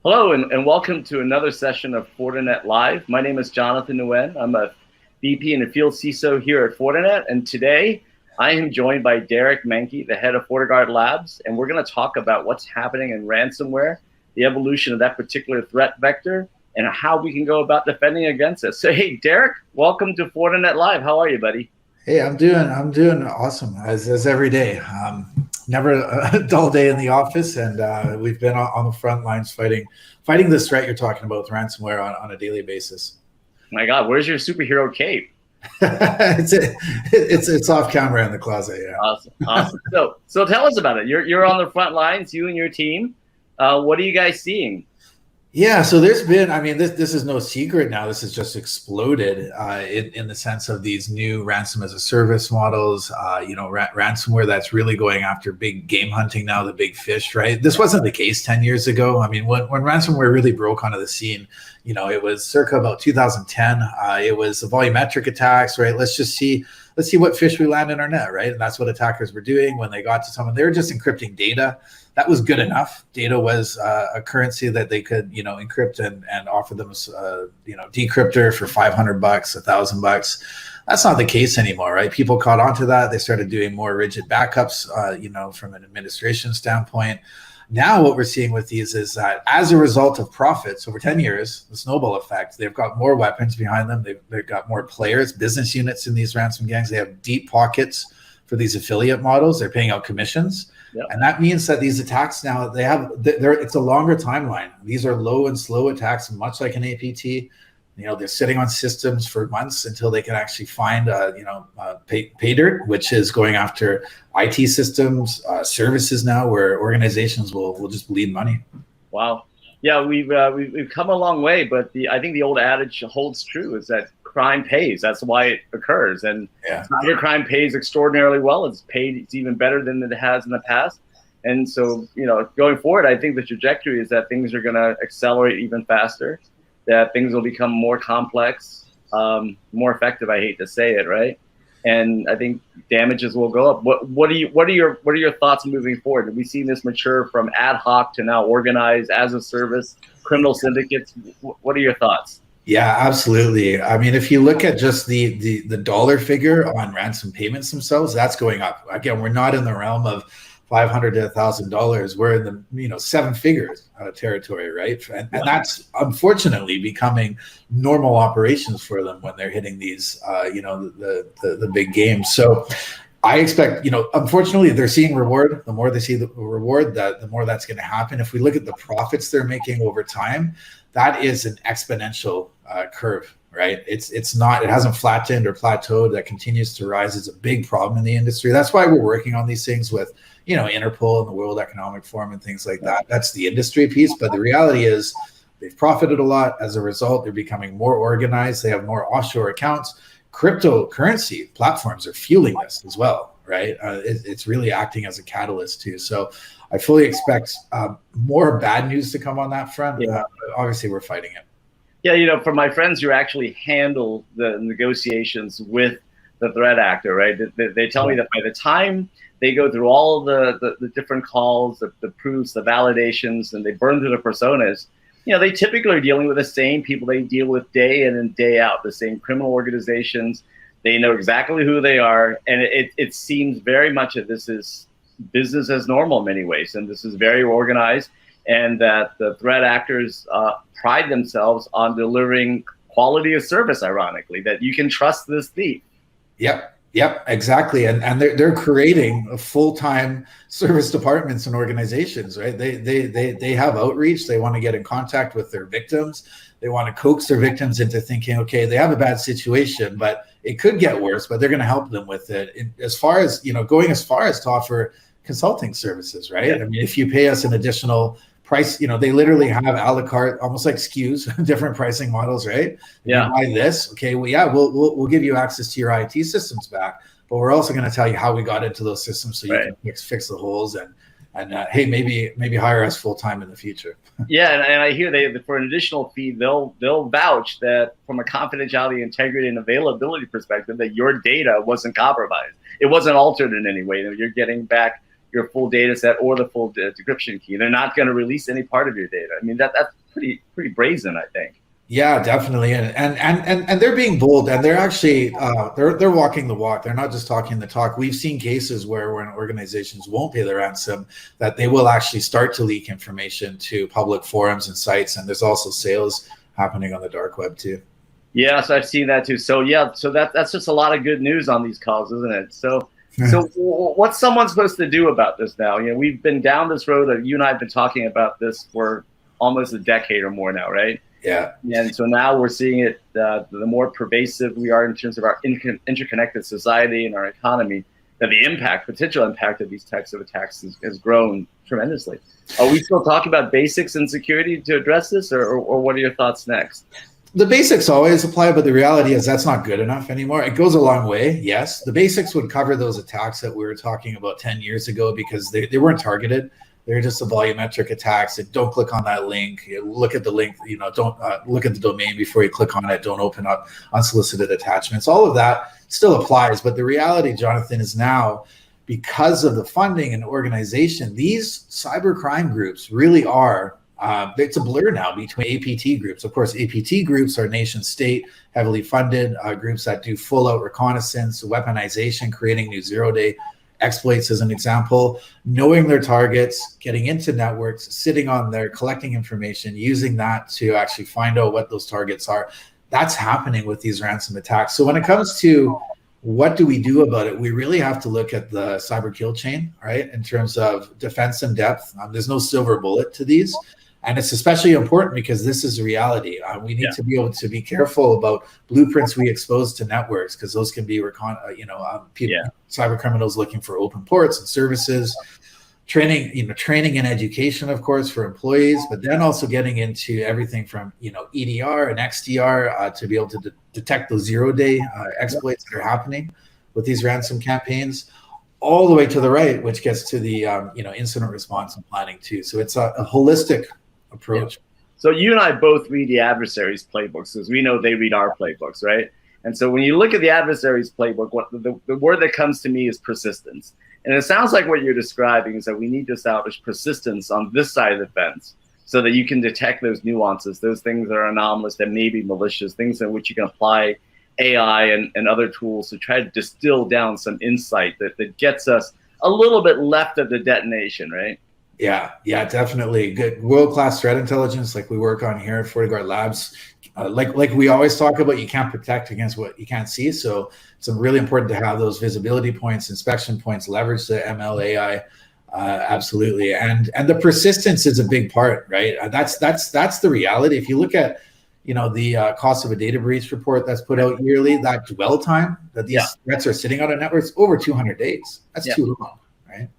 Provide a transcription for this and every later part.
Hello, and welcome to another session of Fortinet Live. My name is Jonathan Nguyen. I'm a VP and a field CISO here at Fortinet, and today I am joined by Derek Manky, the head of FortiGuard Labs, and we're going to talk about what's happening in ransomware, the evolution of that particular threat vector, and how we can go about defending against it. So, hey, Derek, welcome to Fortinet Live. How are you, buddy? Hey, I'm doing awesome as every day. Never a dull day in the office, and we've been on the front lines fighting this threat you're talking about with ransomware on a daily basis. My God, where's your superhero cape? it's off camera in the closet. Yeah. Awesome. So tell us about it. You're on the front lines, you and your team. What are you guys seeing? Yeah, so there's been, I mean, this is no secret now. This has just exploded in the sense of these new ransom as a service models, ransomware that's really going after big game hunting now, the big fish, right? This wasn't the case 10 years ago. I mean, when ransomware really broke onto the scene, it was circa about 2010. It was the volumetric attacks, right? Let's see what fish we land in our net, right? And that's what attackers were doing when they got to someone. They were just encrypting data. That was good enough. Data was a currency that they could, encrypt and offer them, decryptor for $500, $1,000. That's not the case anymore, right? People caught on to that. They started doing more rigid backups, from an administration standpoint. Now what we're seeing with these is that as a result of profits over 10 years, the snowball effect, they've got more weapons behind them. They've got more players, business units in these ransom gangs. They have deep pockets for these affiliate models. They're paying out commissions. Yep. And that means that these attacks now, it's a longer timeline. These are low and slow attacks, much like an APT. They're sitting on systems for months until they can actually find, pay dirt, which is going after IT systems, services now, where organizations will just bleed money. Wow. Yeah, we've come a long way, but I think the old adage holds true, is that crime pays. That's why it occurs. And cybercrime pays extraordinarily well. It's even better than it has in the past. And so, going forward, I think the trajectory is that things are going to accelerate even faster, that things will become more complex, more effective. I hate to say it, right? And I think damages will go up. What are your thoughts moving forward? Have we seen this mature from ad hoc to now organized as a service, criminal syndicates? What are your thoughts? Yeah, absolutely. I mean, if you look at just the dollar figure on ransom payments themselves, that's going up. Again, we're not in the realm of $500 to $1,000. We're in the seven figures territory, right? And that's unfortunately becoming normal operations for them when they're hitting these the big games. So I expect, unfortunately, they're seeing reward. The more they see the reward, the more that's going to happen. If we look at the profits they're making over time, that is an exponential curve, right? It hasn't flattened or plateaued. That continues to rise. It's a big problem in the industry. That's why we're working on these things with, Interpol and the World Economic Forum and things like that. That's the industry piece. But the reality is they've profited a lot. As a result, they're becoming more organized. They have more offshore accounts. Cryptocurrency platforms are fueling this as well, right? It's really acting as a catalyst too. So I fully expect more bad news to come on that front. Obviously, we're fighting it. Yeah, for my friends who actually handle the negotiations with the threat actor, right? They tell me that by the time they go through all the different calls, the proofs, the validations, and they burn through the personas, they typically are dealing with the same people they deal with day in and day out, the same criminal organizations. They know exactly who they are. And it seems very much that this is business as normal in many ways. And this is very organized, and that the threat actors pride themselves on delivering quality of service, ironically, that you can trust this thief. Yep, exactly. And they're creating full-time service departments and organizations, right? They have outreach. They want to get in contact with their victims. They want to coax their victims into thinking, okay, they have a bad situation, but it could get worse, but they're going to help them with it. As far as, going as far as to offer consulting services, right? I mean, if you pay us an additional price, they literally have a la carte, almost like SKUs, different pricing models, right? You buy this, okay, we'll give you access to your IT systems back, but we're also going to tell you how we got into those systems so you can fix the holes and hey, maybe hire us full time in the future. And I hear for an additional fee, they'll vouch that from a confidentiality, integrity, and availability perspective, that your data wasn't compromised. It wasn't altered in any way. You're getting back your full data set or the full decryption key. They're not going to release any part of your data. I mean, that's pretty brazen, I think. Yeah, definitely, and they're being bold, and they're actually they're walking the walk. They're not just talking the talk. We've seen cases where when organizations won't pay the ransom, that they will actually start to leak information to public forums and sites, and there's also sales happening on the dark web too. Yes, I've seen that too. So yeah, so that's just a lot of good news on these calls, isn't it? So what's someone supposed to do about this now? You know, we've been down this road. You and I have been talking about this for almost a decade or more now, right? Yeah. And so now we're seeing it, the more pervasive we are in terms of our interconnected society and our economy, that the potential impact of these types of attacks has grown tremendously. Are we still talking about basics in security to address this, or what are your thoughts next? The basics always apply, but the reality is that's not good enough anymore. It goes a long way, yes. The basics would cover those attacks that we were talking about 10 years ago because they weren't targeted. They're just a volumetric attacks. Don't click on that link. Look at the link. You know, don't look at the domain before you click on it. Don't open up unsolicited attachments. All of that still applies. But the reality, Jonathan, is now because of the funding and organization, these cybercrime groups really are. It's a blur now between APT groups. Of course, APT groups are nation state, heavily funded groups that do full out reconnaissance, weaponization, creating new zero-day exploits as an example, knowing their targets, getting into networks, sitting on there, collecting information, using that to actually find out what those targets are. That's happening with these ransom attacks. So when it comes to what do we do about it, we really have to look at the cyber kill chain, right? In terms of defense in depth, there's no silver bullet to these. And it's especially important because this is a reality. We need to be able to be careful about blueprints we expose to networks because those can be, cyber criminals looking for open ports and services, training and education, of course, for employees, but then also getting into everything from, EDR and XDR to be able to detect those zero-day exploits that are happening with these ransom campaigns, all the way to the right, which gets to the, incident response and planning too. So it's a holistic approach. Yeah. So you and I both read the adversaries' playbooks because we know they read our playbooks, right? And so when you look at the adversaries' playbook, what the word that comes to me is persistence. And it sounds like what you're describing is that we need to establish persistence on this side of the fence so that you can detect those nuances, those things that are anomalous, that may be malicious, things in which you can apply AI and other tools to try to distill down some insight that gets us a little bit left of the detonation, right? Yeah, definitely. Good world-class threat intelligence like we work on here at FortiGuard Labs. Like we always talk about, you can't protect against what you can't see. So it's really important to have those visibility points, inspection points, leverage the ML AI. Absolutely. And the persistence is a big part, right? That's the reality. If you look at, the cost of a data breach report that's put out yearly, that dwell time that these threats are sitting on a network is over 200 days. That's too long, right?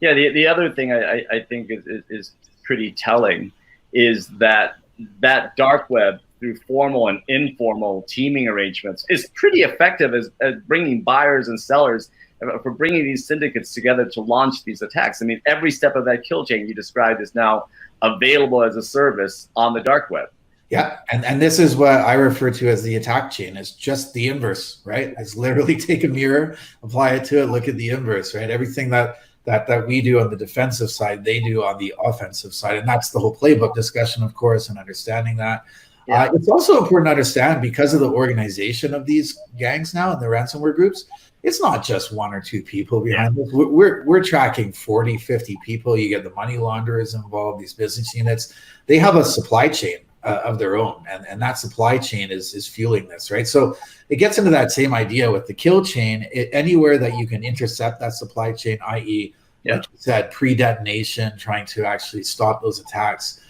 Yeah, the other thing I think is pretty telling is that dark web through formal and informal teaming arrangements is pretty effective as bringing buyers and sellers, for bringing these syndicates together to launch these attacks. I mean, every step of that kill chain you described is now available as a service on the dark web. Yeah, and this is what I refer to as the attack chain. It's just the inverse, right? It's literally take a mirror, apply it to it, look at the inverse, right? Everything that we do on the defensive side, they do on the offensive side. And that's the whole playbook discussion, of course, and understanding that. Yeah. It's also important to understand, because of the organization of these gangs now and the ransomware groups, it's not just one or two people behind this. We're tracking 40, 50 people. You get the money launderers involved, these business units. They have a supply chain of their own, and that supply chain is fueling this, right? So it gets into that same idea with the kill chain. Anywhere that you can intercept that supply chain, i.e., like you said, pre-detonation, trying to actually stop those attacks,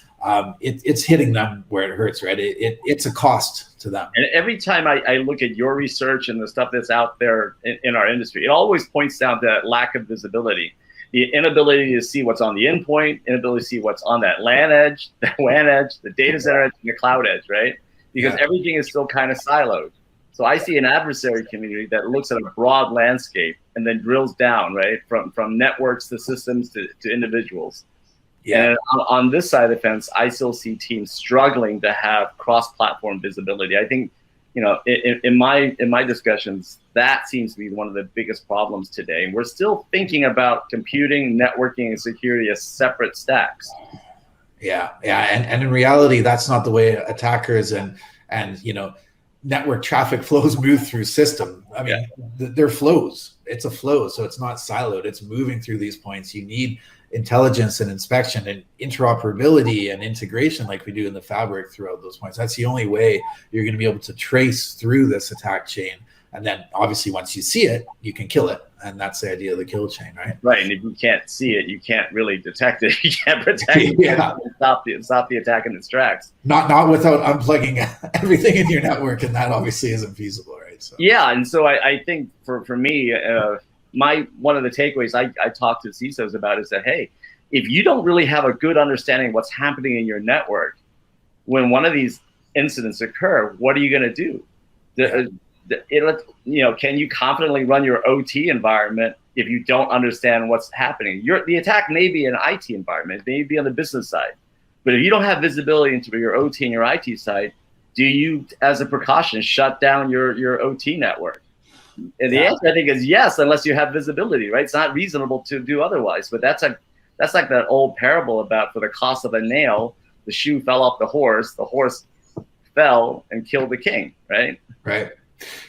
it's hitting them where it hurts, right? It's a cost to them. And every time I look at your research and the stuff that's out there in our industry, it always points down to that lack of visibility. The inability to see what's on the endpoint, inability to see what's on that LAN edge, the WAN edge, the data center edge, and the cloud edge, right? Because everything is still kind of siloed. So I see an adversary community that looks at a broad landscape and then drills down, right, from networks to systems to individuals. Yeah. And on this side of the fence, I still see teams struggling to have cross-platform visibility. I think in my discussions, that seems to be one of the biggest problems today. And we're still thinking about computing, networking, and security as separate stacks. Yeah, and in reality, that's not the way attackers and network traffic flows move through system. I mean, they're flows. It's a flow, so it's not siloed. It's moving through these points. You need intelligence and inspection and interoperability and integration like we do in the fabric throughout those points. That's the only way you're going to be able to trace through this attack chain. And then obviously once you see it, you can kill it. And that's the idea of the kill chain, right? Right. And if you can't see it, you can't really detect it. You can't protect it. Yeah. Stop the attack in its tracks. Not without unplugging everything in your network, and that obviously isn't feasible, right? So. Yeah, and so I think for me, one of the takeaways I talk to CISOs about is that, hey, if you don't really have a good understanding of what's happening in your network, when one of these incidents occur, what are you going to do? Can you confidently run your OT environment if you don't understand what's happening? The attack may be an IT environment, it may be on the business side, but if you don't have visibility into your OT and your IT side, do you, as a precaution, shut down your OT network? And the answer, I think, is yes, unless you have visibility, right? It's not reasonable to do otherwise. But that's like that old parable about, for the cost of a nail, the shoe fell off the horse fell and killed the king, right? Right.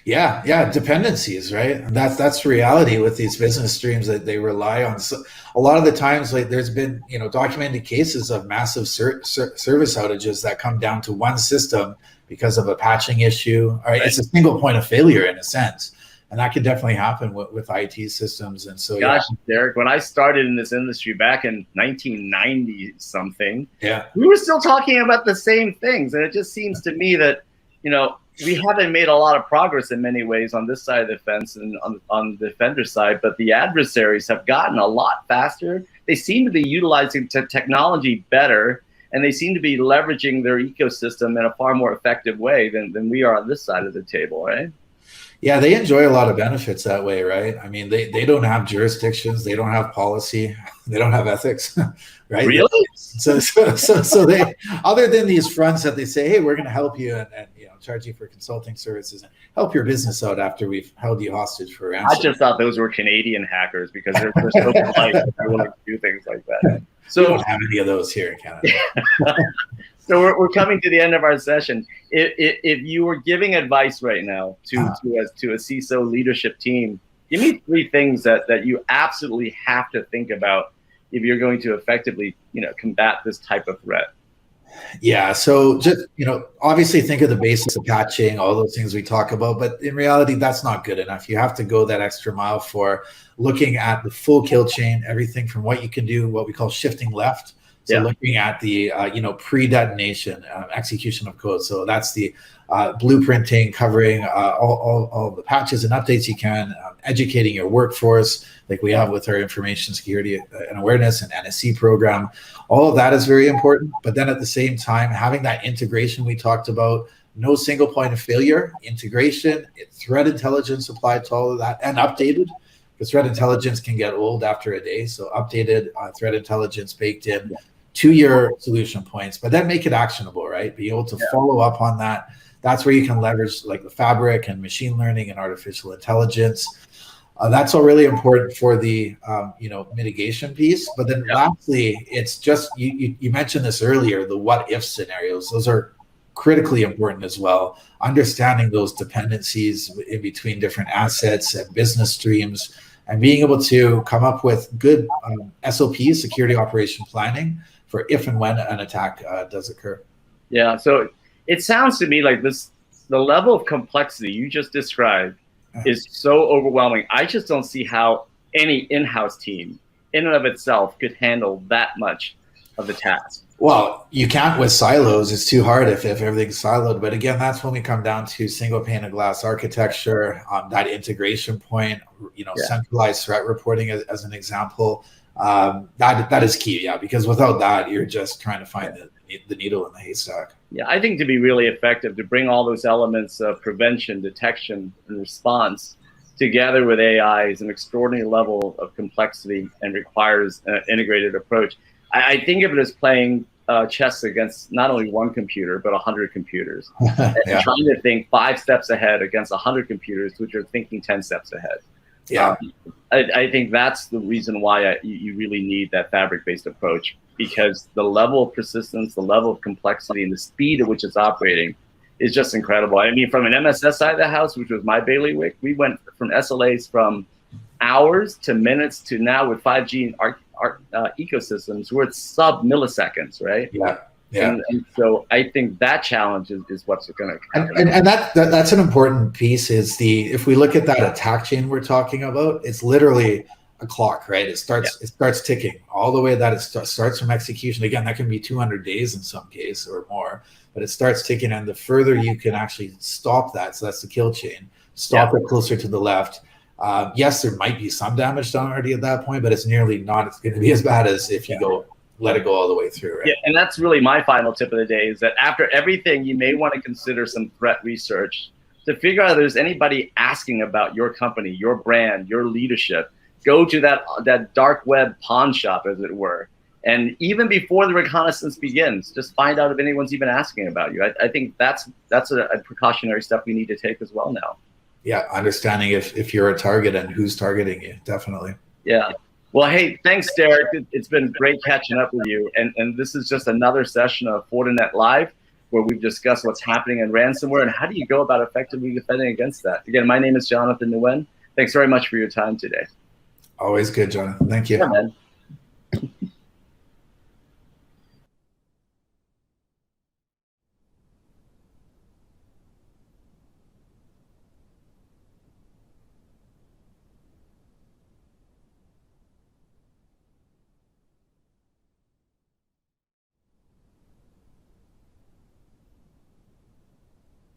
Yeah, dependencies, right? That's reality with these business streams that they rely on. So a lot of the times, like, there's been documented cases of massive service outages that come down to one system because of a patching issue. Right? It's a single point of failure in a sense, and that could definitely happen with IT systems. And so, gosh, Derek, when I started in this industry back in 1990 something, we were still talking about the same things, and it just seems to me that we haven't made a lot of progress in many ways on this side of the fence and on the defender side, but the adversaries have gotten a lot faster. They seem to be utilizing technology better, and they seem to be leveraging their ecosystem in a far more effective way than we are on this side of the table, right? Yeah, they enjoy a lot of benefits that way, right? I mean, they don't have jurisdictions, they don't have policy, they don't have ethics, right? Really? So they, other than these fronts that they say, hey, we're going to help you and charge you for consulting services and help your business out after we've held you hostage for ransom. I just thought those were Canadian hackers because they're so polite and they're willing to do things like that. So we don't have any of those here in Canada. So we're coming to the end of our session. If you were giving advice right now to a CISO leadership team, give me 3 things that you absolutely have to think about if you're going to effectively combat this type of threat. Yeah, so just obviously think of the basics of patching, all those things we talk about, but in reality, that's not good enough. You have to go that extra mile for looking at the full kill chain, everything from what you can do, what we call shifting left. So looking at the pre-detonation execution of code. So that's the blueprinting, covering all the patches and updates you can, educating your workforce, like we have with our information security and awareness and NSC program. All of that is very important. But then at the same time, having that integration we talked about, no single point of failure, integration, threat intelligence applied to all of that, and updated. Because threat intelligence can get old after a day. So updated threat intelligence baked in to your solution points, but then make it actionable, right? Be able to follow up on that. That's where you can leverage like the fabric and machine learning and artificial intelligence. That's all really important for the mitigation piece. But then lastly, it's just, you mentioned this earlier, the what if scenarios. Those are critically important as well. Understanding those dependencies in between different assets and business streams, and being able to come up with good SOPs, security operation planning, for if and when an attack does occur. Yeah, so it sounds to me like the level of complexity you just described is so overwhelming. I just don't see how any in-house team in and of itself could handle that much of the task. Well, you can't with silos. It's too hard if everything's siloed. But again, that's when we come down to single pane of glass architecture, that integration point, centralized threat reporting as an example. That is key, because without that, you're just trying to find the needle in the haystack. Yeah, I think to be really effective, to bring all those elements of prevention, detection, and response together with AI is an extraordinary level of complexity and requires an integrated approach. I think of it as playing chess against not only one computer, but 100 computers. And Yeah. trying to think 5 steps ahead against 100 computers, which are thinking 10 steps ahead. Yeah. I think that's the reason why you really need that fabric-based approach, because the level of persistence, the level of complexity, and the speed at which it's operating is just incredible. I mean, from an MSS side of the house, which was my bailiwick, we went from SLAs from hours to minutes to now with 5G ecosystems, we're at sub-milliseconds, right? Yeah. Yeah. And so I think that challenge is what's going to happen. And that's an important piece. Is if we look at that attack chain we're talking about, it's literally a clock, right? It starts ticking all the way that it starts from execution. Again, that can be 200 days in some case or more, but it starts ticking, and the further you can actually stop that, so that's the kill chain, stop it closer to the left. Yes, there might be some damage done already at that point, but it's nearly not. It's going to be as bad as if you let it go all the way through, right? Yeah, and that's really my final tip of the day, is that after everything, you may want to consider some threat research to figure out if there's anybody asking about your company, your brand, your leadership. Go to that dark web pawn shop, as it were. And even before the reconnaissance begins, just find out if anyone's even asking about you. I think that's a precautionary step we need to take as well now. Yeah, understanding if you're a target and who's targeting you, definitely. Yeah. Well, hey, thanks, Derek. It's been great catching up with you. And this is just another session of Fortinet Live, where we've discussed what's happening in ransomware and how do you go about effectively defending against that. Again, my name is Jonathan Nguyen. Thanks very much for your time today. Always good, Jonathan. Thank you. Yeah, man.